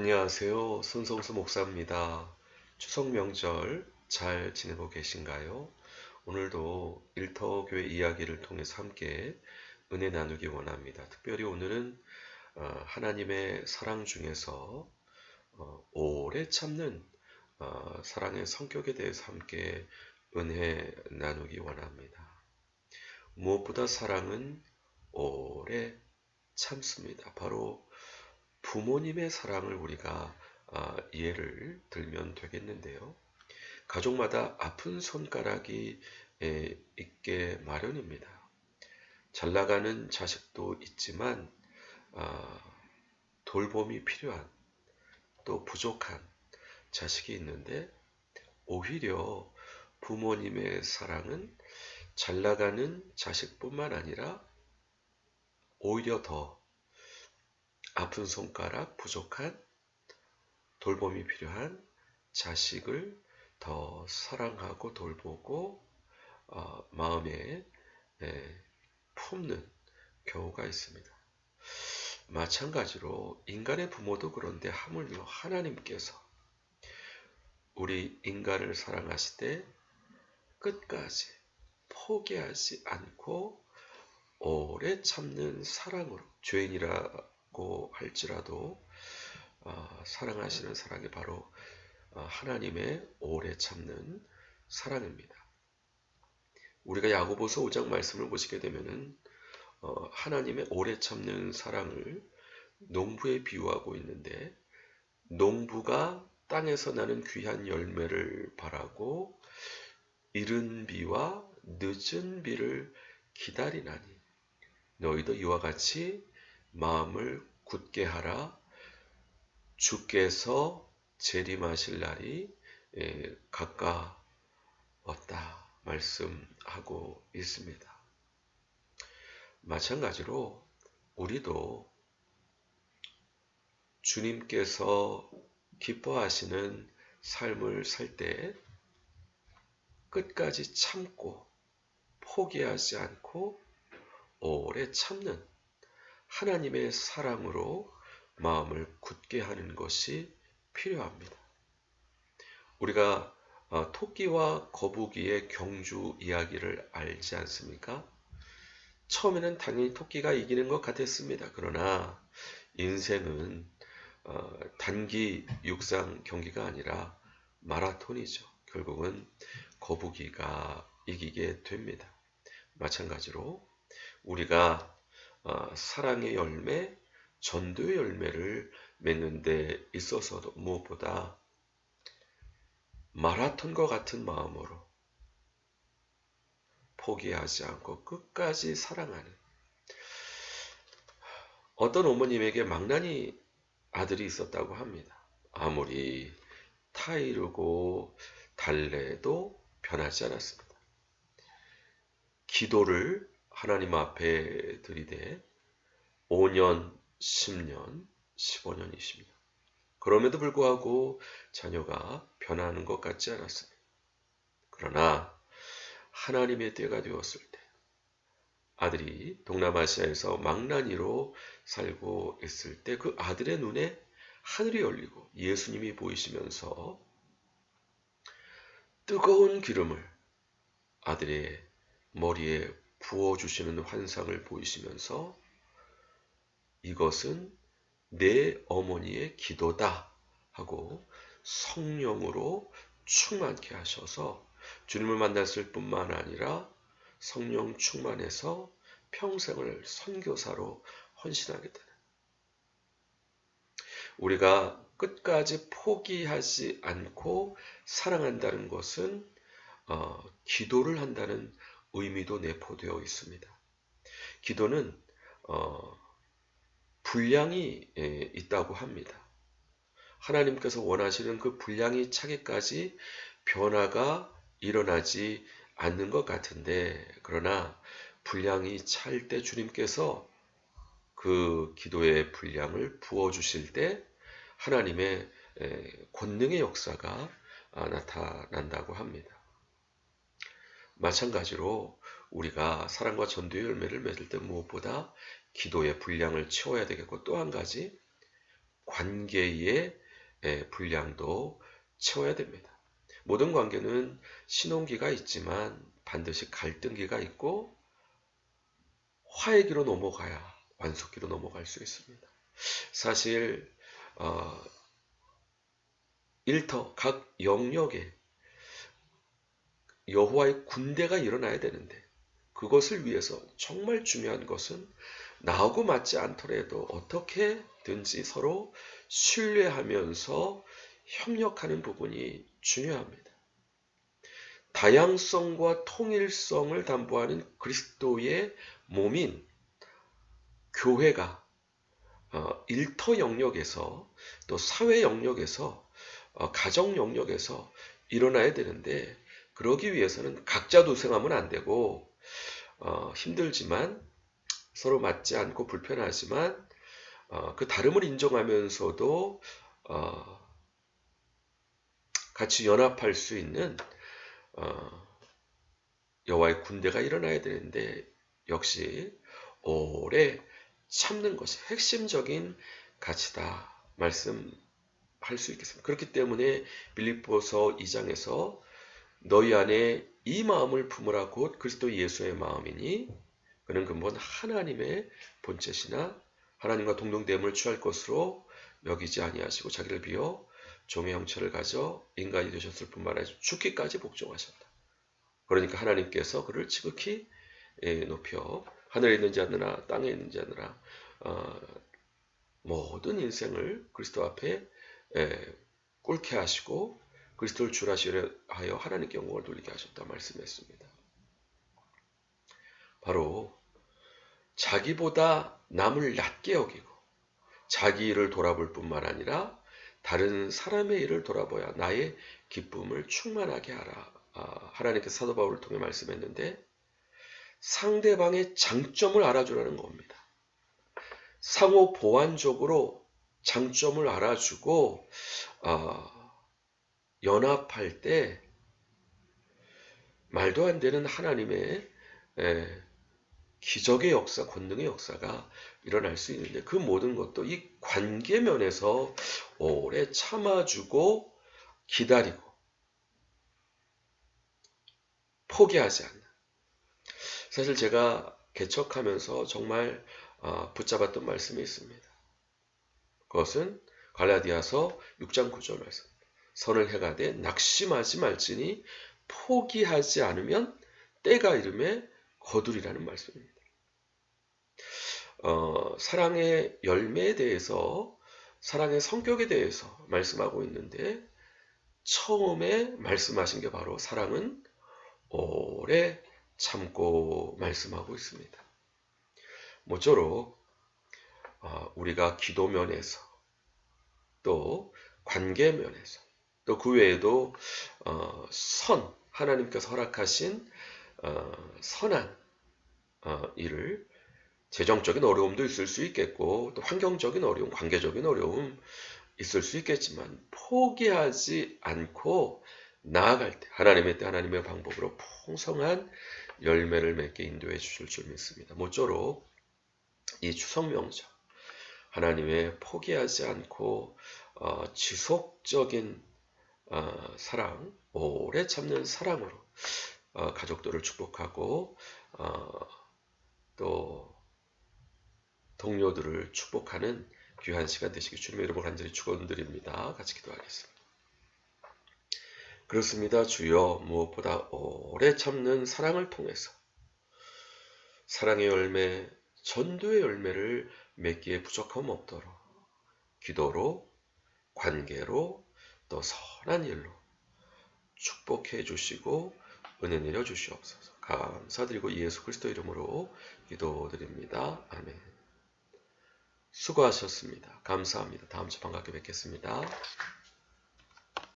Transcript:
안녕하세요. 손성수 목사입니다. 추석 명절 잘 지내고 계신가요? 오늘도 일터교회 이야기를 통해서 함께 은혜 나누기 원합니다. 특별히 오늘은 하나님의 사랑 중에서 오래 참는 사랑의 성격에 대해서 함께 은혜 나누기 원합니다. 무엇보다 사랑은 오래 참습니다. 바로 부모님의 사랑을 우리가 예를 들면 되겠는데요. 가족마다 아픈 손가락이 있게 마련입니다. 잘 나가는 자식도 있지만 돌봄이 필요한 또 부족한 자식이 있는데 오히려 부모님의 사랑은 잘 나가는 자식뿐만 아니라 오히려 더 아픈 손가락, 부족한 돌봄이 필요한 자식을 더 사랑하고 돌보고 마음에 품는 경우가 있습니다. 마찬가지로 인간의 부모도 그런데 하물며 하나님께서 우리 인간을 사랑하실 때 끝까지 포기하지 않고 오래 참는 사랑으로 죄인이라고 할지라도 사랑하시는 사랑이 바로 하나님의 오래 참는 사랑입니다. 우리가 야고보서 5장 말씀을 보시게 되면은 하나님의 오래 참는 사랑을 농부에 비유하고 있는데 농부가 땅에서 나는 귀한 열매를 바라고 이른 비와 늦은 비를 기다리나니 너희도 이와 같이 마음을 굳게 하라. 주께서 재림하실 날이 가까웠다 말씀하고 있습니다. 마찬가지로 우리도 주님께서 기뻐하시는 삶을 살 때 끝까지 참고 포기하지 않고 오래 참는 하나님의 사랑으로 마음을 굳게 하는 것이 필요합니다. 우리가 토끼와 거북이의 경주 이야기를 알지 않습니까? 처음에는 당연히 토끼가 이기는 것 같았습니다. 그러나 인생은 단기 육상 경기가 아니라 마라톤이죠. 결국은 거북이가 이기게 됩니다. 마찬가지로 우리가 사랑의 열매, 전도의 열매를 맺는 데 있어서도 무엇보다 마라톤과 같은 마음으로 포기하지 않고 끝까지 사랑하는 어떤 어머님에게 망나니 아들이 있었다고 합니다. 아무리 타이르고 달래도 변하지 않았습니다. 기도를 하나님 앞에 드리되 5년, 10년, 15년, 20년 그럼에도 불구하고 자녀가 변하는 것 같지 않았습니다. 그러나 하나님의 때가 되었을 때 아들이 동남아시아에서 망나니로 살고 있을 때 그 아들의 눈에 하늘이 열리고 예수님이 보이시면서 뜨거운 기름을 아들의 머리에 부어주시는 환상을 보이시면서 이것은 내 어머니의 기도다 하고 성령으로 충만케 하셔서 주님을 만났을 뿐만 아니라 성령 충만해서 평생을 선교사로 헌신하겠다. 우리가 끝까지 포기하지 않고 사랑한다는 것은 기도를 한다는 의미도 내포되어 있습니다. 기도는 분량이 있다고 합니다. 하나님께서 원하시는 그 분량이 차기까지 변화가 일어나지 않는 것 같은데 그러나 분량이 찰 때 주님께서 그 기도의 분량을 부어주실 때 하나님의 권능의 역사가 나타난다고 합니다. 마찬가지로 우리가 사랑과 전도의 열매를 맺을 때 무엇보다 기도의 분량을 채워야 되겠고 또 한 가지 관계의 분량도 채워야 됩니다. 모든 관계는 신혼기가 있지만 반드시 갈등기가 있고 화해기로 넘어가야 완숙기로 넘어갈 수 있습니다. 사실 일터 각 영역에 여호와의 군대가 일어나야 되는데 그것을 위해서 정말 중요한 것은 나하고 맞지 않더라도 어떻게든지 서로 신뢰하면서 협력하는 부분이 중요합니다. 다양성과 통일성을 담보하는 그리스도의 몸인 교회가 일터 영역에서 또 사회 영역에서 가정 영역에서 일어나야 되는데 그러기 위해서는 각자 도생하면 안 되고 힘들지만 서로 맞지 않고 불편하지만 그 다름을 인정하면서도 같이 연합할 수 있는 여호와의 군대가 일어나야 되는데 역시 오래 참는 것이 핵심적인 가치다 말씀할 수 있겠습니다. 그렇기 때문에 빌립보서 2장에서 너희 안에 이 마음을 품으라 곧 그리스도 예수의 마음이니 그는 근본 하나님의 본체시나 하나님과 동등됨을 취할 것으로 여기지 아니하시고 자기를 비워 종의 형체를 가져 인간이 되셨을 뿐만 아니라 죽기까지 복종하셨다. 그러니까 하나님께서 그를 지극히 높여 하늘에 있는 자느나 땅에 있는 자느나 모든 인생을 그리스도 앞에 꿇게 하시고 그리스도를 주라시려 하여 하나님께 영광을 돌리게 하셨다 말씀했습니다. 바로 자기보다 남을 낮게 여기고 자기 일을 돌아볼 뿐만 아니라 다른 사람의 일을 돌아보야 나의 기쁨을 충만하게 하라. 하나님께서 사도 바울을 통해 말씀했는데 상대방의 장점을 알아주라는 겁니다. 상호 보완적으로 장점을 알아주고 연합할 때 말도 안 되는 하나님의 기적의 역사, 권능의 역사가 일어날 수 있는데 그 모든 것도 이 관계면에서 오래 참아주고 기다리고 포기하지 않는. 사실 제가 개척하면서 정말 붙잡았던 말씀이 있습니다. 그것은 갈라디아서 6장 9절 말씀. 선을 행하되 낙심하지 말지니 포기하지 않으면 때가 이름에 거두리라는 말씀입니다. 사랑의 열매에 대해서 사랑의 성격에 대해서 말씀하고 있는데 처음에 말씀하신 게 바로 사랑은 오래 참고 말씀하고 있습니다. 모쪼록 우리가 기도면에서 또 관계면에서 또 그 외에도 하나님께서 허락하신 선한 일을 재정적인 어려움도 있을 수 있겠고 또 환경적인 어려움, 관계적인 어려움 있을 수 있겠지만 포기하지 않고 나아갈 때 하나님의 때 하나님의 방법으로 풍성한 열매를 맺게 인도해 주실 줄 믿습니다. 모쪼록 이 추석 명절 하나님의 포기하지 않고 지속적인 사랑, 오래 참는 사랑으로 가족들을 축복하고 또 동료들을 축복하는 귀한 시간 되시기 주님의 이름으로 간절히 축원드립니다. 같이 기도하겠습니다. 그렇습니다. 주여 무엇보다 오래 참는 사랑을 통해서 사랑의 열매, 전도의 열매를 맺기에 부족함 없도록 기도로, 관계로, 또 선한 일로 축복해 주시고 은혜 내려 주시옵소서. 감사드리고 예수 그리스도 이름으로 기도드립니다. 아멘. 수고하셨습니다. 감사합니다. 다음 주 반갑게 뵙겠습니다.